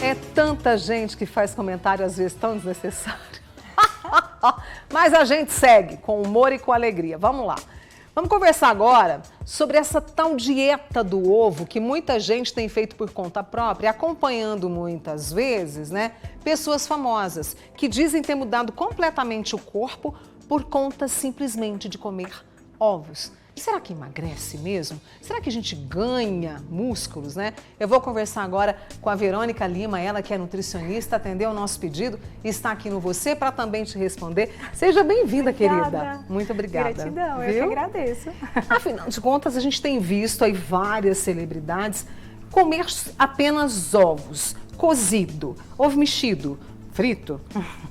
É tanta gente que faz comentário, às vezes, tão desnecessário. Mas a gente segue com humor e com alegria. Vamos lá. Vamos conversar agora sobre essa tal dieta do ovo que muita gente tem feito por conta própria, acompanhando muitas vezes, né, pessoas famosas que dizem ter mudado completamente o corpo por conta simplesmente de comer ovos. Será que emagrece mesmo? Será que a gente ganha músculos, né? Eu vou conversar agora com a Verônica Lima, ela que é nutricionista, atendeu o nosso pedido e está aqui no Você para também te responder. Seja bem-vinda, querida. Muito obrigada. Gratidão, viu? Eu que agradeço. Afinal de contas, a gente tem visto aí várias celebridades comer apenas ovos, cozido, ovo mexido, frito.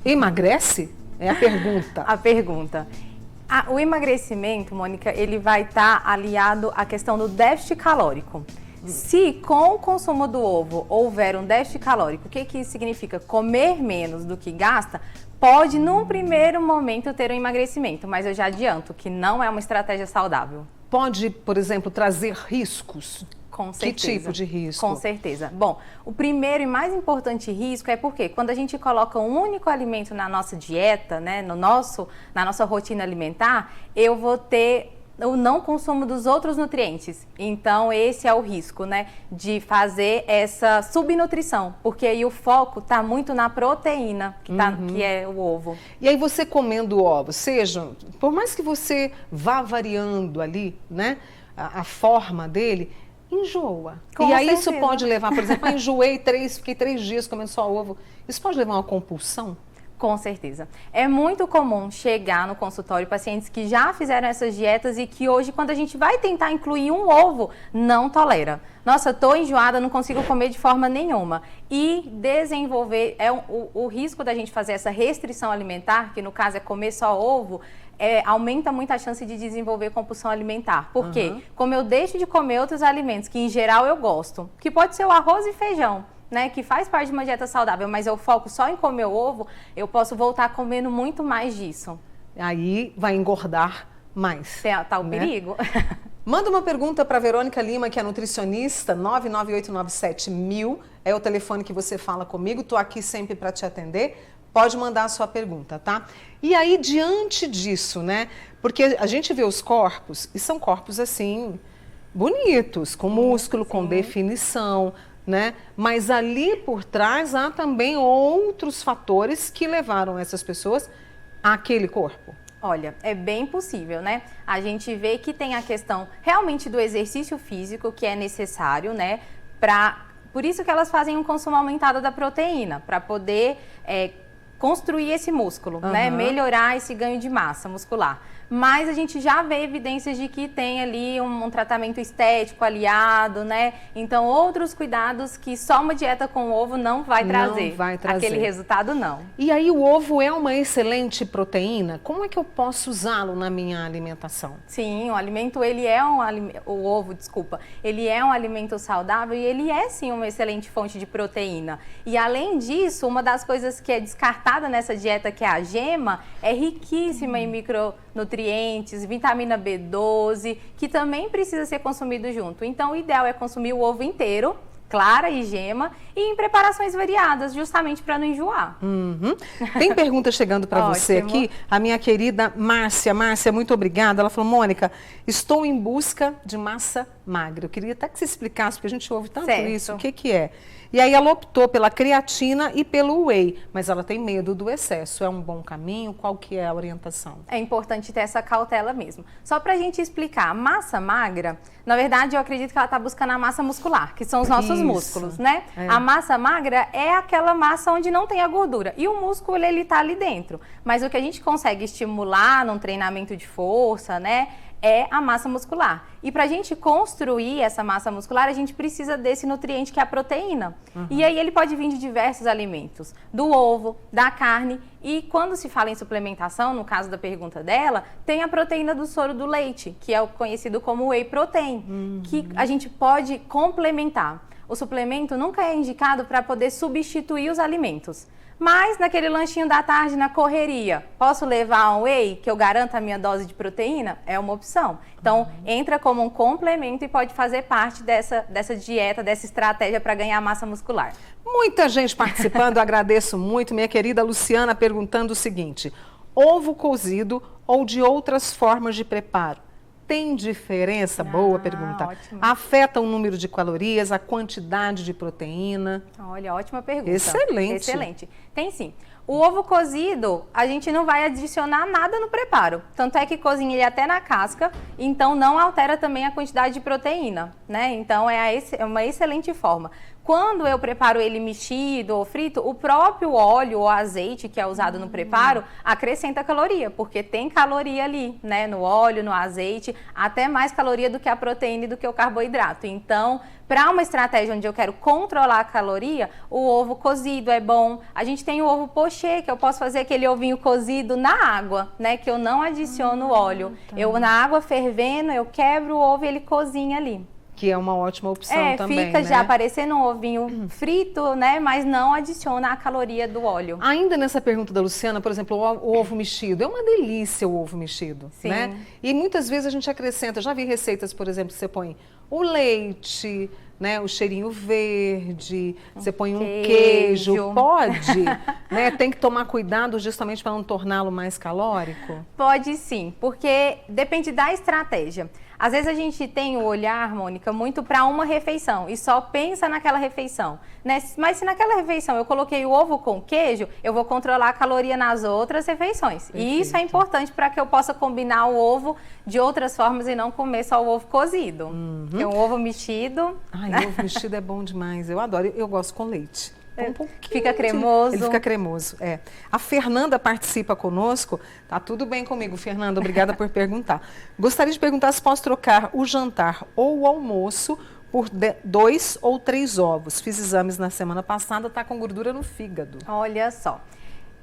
Emagrece? É a pergunta. A pergunta. O emagrecimento, Mônica, ele vai estar aliado à questão do déficit calórico. Se com o consumo do ovo houver um déficit calórico, o que isso significa? Comer menos do que gasta, pode num primeiro momento ter um emagrecimento, mas eu já adianto que não é uma estratégia saudável. Pode, por exemplo, trazer riscos? Com certeza. Que tipo de risco? Com certeza. Bom, o primeiro e mais importante risco é porque quando a gente coloca um único alimento na nossa dieta, né, na nossa rotina alimentar, eu vou ter o não consumo dos outros nutrientes. Então, esse é o risco, né, de fazer essa subnutrição, porque aí o foco está muito na proteína, que é o ovo. E aí você comendo ovo, seja, por mais que você vá variando ali, né, a forma dele, enjoa. Com e aí certeza. isso pode levar, por exemplo, fiquei 3 dias comendo só ovo. Isso pode levar a uma compulsão? Com certeza. É muito comum chegar no consultório pacientes que já fizeram essas dietas e que hoje, quando a gente vai tentar incluir um ovo, não tolera. Nossa, tô enjoada, não consigo comer de forma nenhuma. E desenvolver, o risco da gente fazer essa restrição alimentar, que no caso é comer só ovo, aumenta muito a chance de desenvolver compulsão alimentar. Por quê? Como eu deixo de comer outros alimentos, que em geral eu gosto, que pode ser o arroz e feijão, né, que faz parte de uma dieta saudável, mas eu foco só em comer o ovo, eu posso voltar comendo muito mais disso. Aí vai engordar mais. Tá o perigo. Manda uma pergunta para Verônica Lima, que é nutricionista, 99897.000, é o telefone que você fala comigo, estou aqui sempre para te atender. Pode mandar a sua pergunta, tá? E aí, diante disso, né? Porque a gente vê os corpos, e são corpos, assim, bonitos, com músculo, com definição, né? Mas ali por trás há também outros fatores que levaram essas pessoas àquele corpo. Olha, é bem possível, né? A gente vê que tem a questão realmente do exercício físico que é necessário, né? Por isso que elas fazem um consumo aumentado da proteína, para poder construir esse músculo, né? Melhorar esse ganho de massa muscular. Mas a gente já vê evidências de que tem ali um tratamento estético aliado, né? Então, outros cuidados que só uma dieta com ovo não vai trazer. Não vai trazer. Aquele resultado, não. E aí, o ovo é uma excelente proteína? Como é que eu posso usá-lo na minha alimentação? Sim, o alimento, ele é um alimento saudável e ele é, sim, uma excelente fonte de proteína. E, além disso, uma das coisas que é descartada nessa dieta, que é a gema, é riquíssima em micronutrientes, vitamina B12, que também precisa ser consumido junto. Então, o ideal é consumir o ovo inteiro, clara e gema, e em preparações variadas, justamente para não enjoar. Tem pergunta chegando para você aqui, a minha querida Márcia. Márcia, muito obrigada. Ela falou, Mônica, estou em busca de massa magra. Eu queria até que você explicasse, porque a gente ouve tanto isso, o que é. E aí ela optou pela creatina e pelo whey, mas ela tem medo do excesso. É um bom caminho? Qual que é a orientação? É importante ter essa cautela mesmo. Só para a gente explicar, a massa magra, na verdade eu acredito que ela está buscando a massa muscular, que são os nossos músculos, né? A massa magra é aquela massa onde não tem a gordura. E o músculo, ele está ali dentro. Mas o que a gente consegue estimular num treinamento de força, né? É a massa muscular. E para a gente construir essa massa muscular, a gente precisa desse nutriente que é a proteína. E aí ele pode vir de diversos alimentos, do ovo, da carne. E quando se fala em suplementação, no caso da pergunta dela, tem a proteína do soro do leite, que é o conhecido como whey protein, que a gente pode complementar. O suplemento nunca é indicado para poder substituir os alimentos, Mas naquele lanchinho da tarde, na correria, posso levar um whey que eu garanto a minha dose de proteína? É uma opção. Então, entra como um complemento e pode fazer parte dessa dieta, dessa estratégia para ganhar massa muscular. Muita gente participando, agradeço muito. Minha querida Luciana perguntando o seguinte: ovo cozido ou de outras formas de preparo? Tem diferença? Boa pergunta. Ótimo. Afeta o número de calorias, a quantidade de proteína? Olha, ótima pergunta. Excelente. Excelente. Tem sim. O ovo cozido, a gente não vai adicionar nada no preparo. Tanto é que cozinha ele até na casca, então não altera também a quantidade de proteína, né? Então é uma excelente forma. Quando eu preparo ele mexido ou frito, o próprio óleo ou azeite que é usado no preparo acrescenta caloria, porque tem caloria ali, né? No óleo, no azeite, até mais caloria do que a proteína e do que o carboidrato. Então, para uma estratégia onde eu quero controlar a caloria, o ovo cozido é bom. A gente tem o ovo pochê, que eu posso fazer aquele ovinho cozido na água, né? Que eu não adiciono óleo. Tá. Eu, na água fervendo, eu quebro o ovo e ele cozinha ali. Que é uma ótima opção também, fica né? já parecendo um ovinho frito, né? Mas não adiciona a caloria do óleo. Ainda nessa pergunta da Luciana, por exemplo, o ovo mexido. É uma delícia o ovo mexido, Sim. né? E muitas vezes a gente acrescenta, já vi receitas, por exemplo, que você põe o leite, né? O cheirinho verde, você põe um queijo. Pode, né? Tem que tomar cuidado justamente para não torná-lo mais calórico? Pode sim, porque depende da estratégia. Às vezes a gente tem o olhar, Mônica, muito para uma refeição e só pensa naquela refeição, né? Mas se naquela refeição eu coloquei o ovo com queijo, eu vou controlar a caloria nas outras refeições. Perfeito. E isso é importante para que eu possa combinar o ovo de outras formas e não comer só o ovo cozido. Porque um ovo mexido... Ai, o ovo mexido é bom demais, eu adoro, eu gosto com leite. Fica cremoso. Ele fica cremoso, é. A Fernanda participa conosco. Tá tudo bem comigo, Fernanda, obrigada por perguntar. Gostaria de perguntar se posso trocar o jantar ou o almoço por 2 ou 3 ovos. Fiz exames na semana passada, tá com gordura no fígado. Olha só,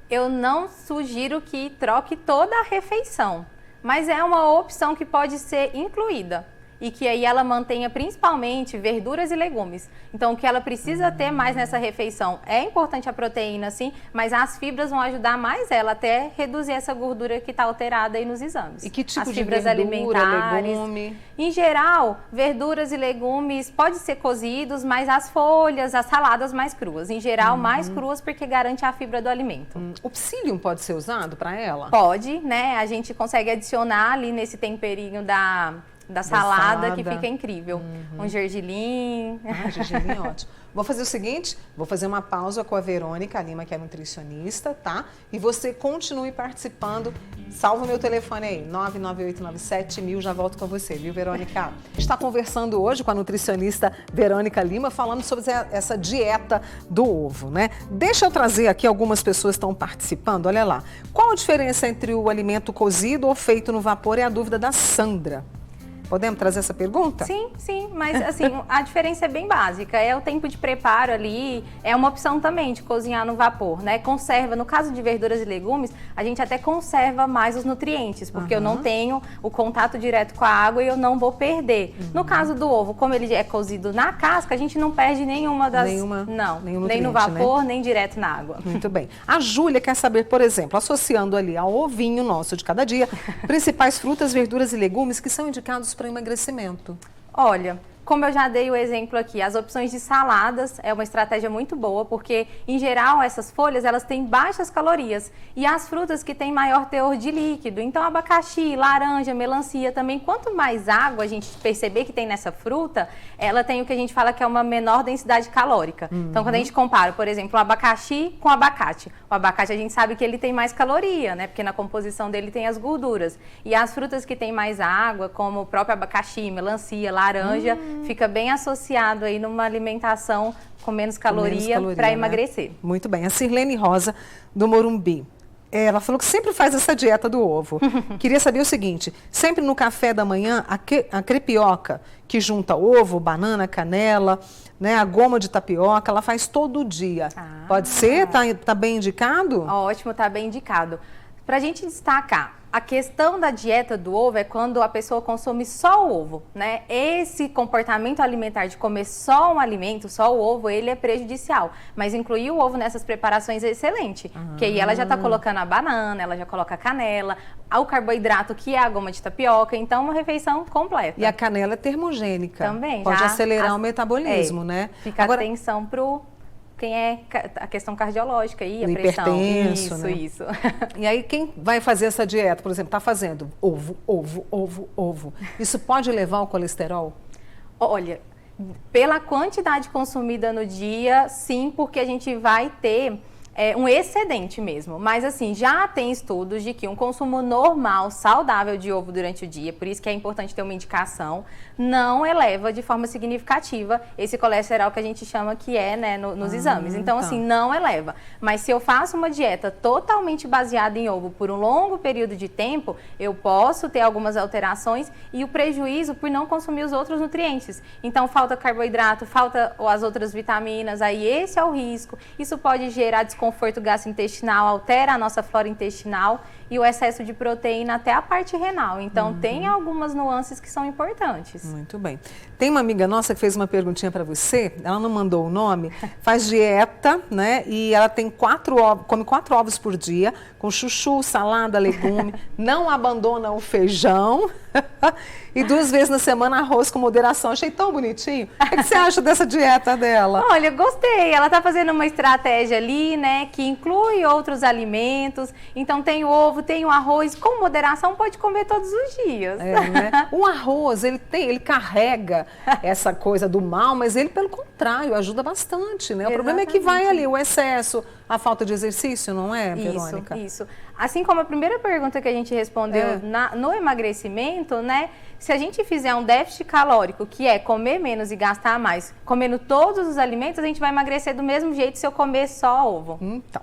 eu não sugiro que troque toda a refeição, mas é uma opção que pode ser incluída. E que aí ela mantenha principalmente verduras e legumes. Então, o que ela precisa ter mais nessa refeição é importante a proteína, sim, mas as fibras vão ajudar mais ela até reduzir essa gordura que está alterada aí nos exames. E que tipo as de fibras verdura, alimentares, legume? Em geral, verduras e legumes pode ser cozidos, mas as folhas, as saladas mais cruas. Em geral, mais cruas porque garante a fibra do alimento. O psyllium pode ser usado para ela? Pode, né? A gente consegue adicionar ali nesse temperinho da salada, que fica incrível. Um gergelim. Gergelim, ótimo. Vou fazer o seguinte, vou fazer uma pausa com a Verônica Lima, que é nutricionista, tá? E você continue participando. Salva o meu telefone aí, 99897.000, já volto com você, viu, Verônica? A gente está conversando hoje com a nutricionista Verônica Lima, falando sobre essa dieta do ovo, né? Deixa eu trazer aqui, algumas pessoas estão participando, olha lá. Qual a diferença entre o alimento cozido ou feito no vapor? É a dúvida da Sandra. Podemos trazer essa pergunta? Sim, mas assim, a diferença é bem básica, é o tempo de preparo ali, é uma opção também de cozinhar no vapor, né? Conserva, no caso de verduras e legumes, a gente até conserva mais os nutrientes, porque eu não tenho o contato direto com a água e eu não vou perder. No caso do ovo, como ele é cozido na casca, a gente não perde nenhuma das... nem no vapor, né? Nem direto na água. Muito bem. A Júlia quer saber, por exemplo, associando ali ao ovinho nosso de cada dia, principais frutas, verduras e legumes que são indicados para emagrecimento. Olha, como eu já dei o exemplo aqui, as opções de saladas é uma estratégia muito boa, porque, em geral, essas folhas, elas têm baixas calorias. E as frutas que têm maior teor de líquido. Então, abacaxi, laranja, melancia também. Quanto mais água a gente perceber que tem nessa fruta, ela tem o que a gente fala que é uma menor densidade calórica. Então, quando a gente compara, por exemplo, o abacaxi com o abacate. O abacate, a gente sabe que ele tem mais caloria, né? Porque na composição dele tem as gorduras. E as frutas que têm mais água, como o próprio abacaxi, melancia, laranja... Fica bem associado aí numa alimentação com menos caloria para emagrecer. Né? Muito bem. A Sirlene Rosa, do Morumbi. Ela falou que sempre faz essa dieta do ovo. Queria saber o seguinte, sempre no café da manhã, a crepioca, que junta ovo, banana, canela, né, a goma de tapioca, ela faz todo dia. Pode ser? Tá bem indicado? Ótimo, tá bem indicado. Para a gente destacar A questão da dieta do ovo é quando a pessoa consome só o ovo, né? Esse comportamento alimentar de comer só um alimento, só o ovo, ele é prejudicial. Mas incluir o ovo nessas preparações é excelente. Porque aí ela já está colocando a banana, ela já coloca a canela, o carboidrato, que é a goma de tapioca. Então, uma refeição completa. E a canela é termogênica. Também. Pode acelerar o metabolismo, né? Fica atenção pro... Quem é a questão cardiológica aí, a pressão. Hipertenso, Isso, né? isso. E aí, quem vai fazer essa dieta, por exemplo, está fazendo ovo, ovo, ovo, ovo. Isso pode levar ao colesterol? Olha, pela quantidade consumida no dia, sim, porque a gente vai ter um excedente mesmo. Mas assim, já tem estudos de que um consumo normal, saudável de ovo durante o dia, por isso que é importante ter uma indicação, não eleva de forma significativa esse colesterol que a gente chama que é, né, nos exames. Então, assim, não eleva. Mas se eu faço uma dieta totalmente baseada em ovo por um longo período de tempo, eu posso ter algumas alterações e o prejuízo por não consumir os outros nutrientes. Então, falta carboidrato, falta as outras vitaminas, aí esse é o risco. Isso pode gerar desconforto gastrointestinal, altera a nossa flora intestinal e o excesso de proteína até a parte renal. Então, tem algumas nuances que são importantes. Muito bem. Tem uma amiga nossa que fez uma perguntinha para você, ela não mandou o nome, faz dieta, né? E ela tem 4 ovos, come 4 ovos por dia, com chuchu, salada, legume, não abandona o feijão e 2 vezes na semana arroz com moderação. Achei tão bonitinho. O que você acha dessa dieta dela? Olha, gostei. Ela está fazendo uma estratégia ali, né, que inclui outros alimentos. Então tem o ovo, tem o arroz, com moderação pode comer todos os dias. Né? O arroz, ele carrega essa coisa do mal, mas ele, pelo contrário, ajuda bastante, né? O problema é que vai ali o excesso, a falta de exercício, não é, Verônica? Isso. Assim como a primeira pergunta que a gente respondeu no emagrecimento, né? Se a gente fizer um déficit calórico, que é comer menos e gastar mais, comendo todos os alimentos, a gente vai emagrecer do mesmo jeito se eu comer só ovo. Então.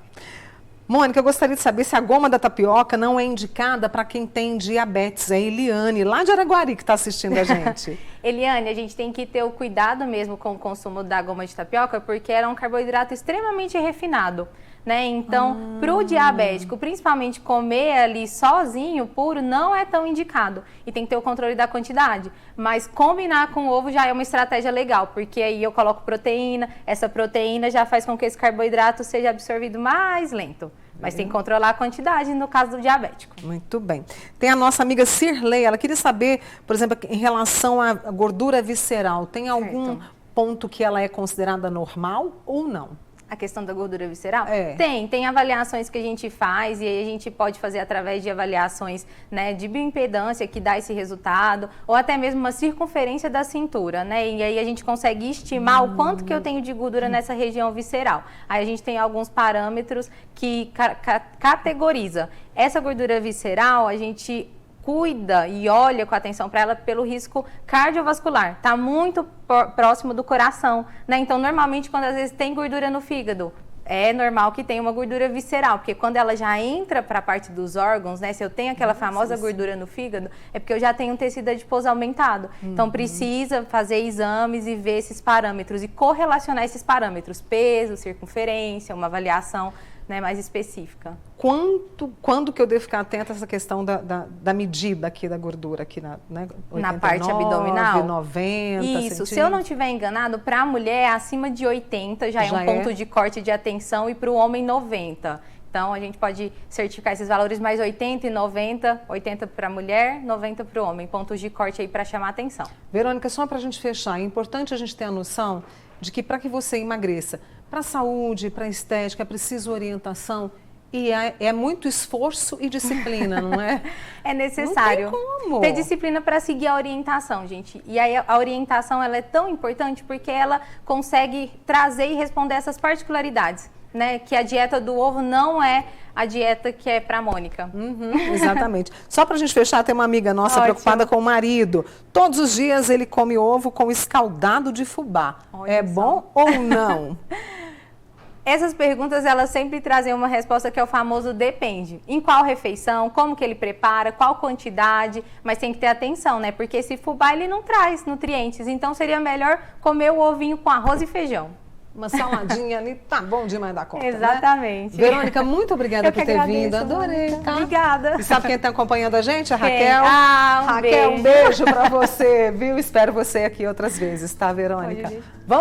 Mônica, eu gostaria de saber se a goma da tapioca não é indicada para quem tem diabetes. É a Eliane, lá de Araguari, que está assistindo a gente. Eliane, a gente tem que ter o cuidado mesmo com o consumo da goma de tapioca, porque ela é um carboidrato extremamente refinado, né? Então, para o diabético, principalmente comer ali sozinho, puro, não é tão indicado. E tem que ter o controle da quantidade. Mas combinar com o ovo já é uma estratégia legal, porque aí eu coloco proteína, essa proteína já faz com que esse carboidrato seja absorvido mais lento. Mas tem que controlar a quantidade no caso do diabético. Muito bem. Tem a nossa amiga Cirlei, ela queria saber, por exemplo, em relação à gordura visceral, tem algum ponto que ela é considerada normal ou não? A questão da gordura visceral? Tem avaliações que a gente faz e aí a gente pode fazer através de avaliações, né, de bioimpedância que dá esse resultado, ou até mesmo uma circunferência da cintura, né? E aí a gente consegue estimar o quanto que eu tenho de gordura nessa região visceral. Aí a gente tem alguns parâmetros que categoriza. Essa gordura visceral, a gente cuida e olha com atenção para ela pelo risco cardiovascular. Está muito próximo do coração, né? Então, normalmente, quando às vezes tem gordura no fígado, é normal que tenha uma gordura visceral, porque quando ela já entra para a parte dos órgãos, né? Se eu tenho aquela famosa gordura no fígado, é porque eu já tenho um tecido adiposo aumentado. Então, precisa fazer exames e ver esses parâmetros e correlacionar esses parâmetros, peso, circunferência, uma avaliação, né, mais específica. Quando que eu devo ficar atenta a essa questão da medida aqui da gordura aqui na 89, parte abdominal? 90 Isso, centímetros. Se eu não estiver enganado, para a mulher acima de 80 já é um ponto de corte de atenção e para o homem 90. Então a gente pode certificar esses valores mais 80 e 90, 80 para a mulher, 90 para o homem, pontos de corte aí para chamar a atenção. Verônica, só para a gente fechar, é importante a gente ter a noção de que para que você emagreça, para a saúde, para a estética, é preciso orientação e é muito esforço e disciplina, não é? É necessário. Não tem como. Ter disciplina para seguir a orientação, gente. E aí a orientação ela é tão importante porque ela consegue trazer e responder essas particularidades, né? Que a dieta do ovo não é a dieta que é para a Mônica. Exatamente. Só para a gente fechar, tem uma amiga nossa preocupada com o marido. Todos os dias ele come ovo com escaldado de fubá. Olha bom ou não? Essas perguntas, elas sempre trazem uma resposta que é o famoso depende. Em qual refeição, como que ele prepara, qual quantidade, mas tem que ter atenção, né? Porque esse fubá, ele não traz nutrientes, então seria melhor comer o ovinho com arroz e feijão. uma saladinha ali, tá bom demais da conta. Exatamente. Né? Verônica, muito obrigada por ter vindo. Adorei, tá? Obrigada. E sabe quem está acompanhando a gente? A Raquel. Ah, Raquel, um beijo para você, viu? Espero você aqui outras vezes, tá, Verônica? Oi,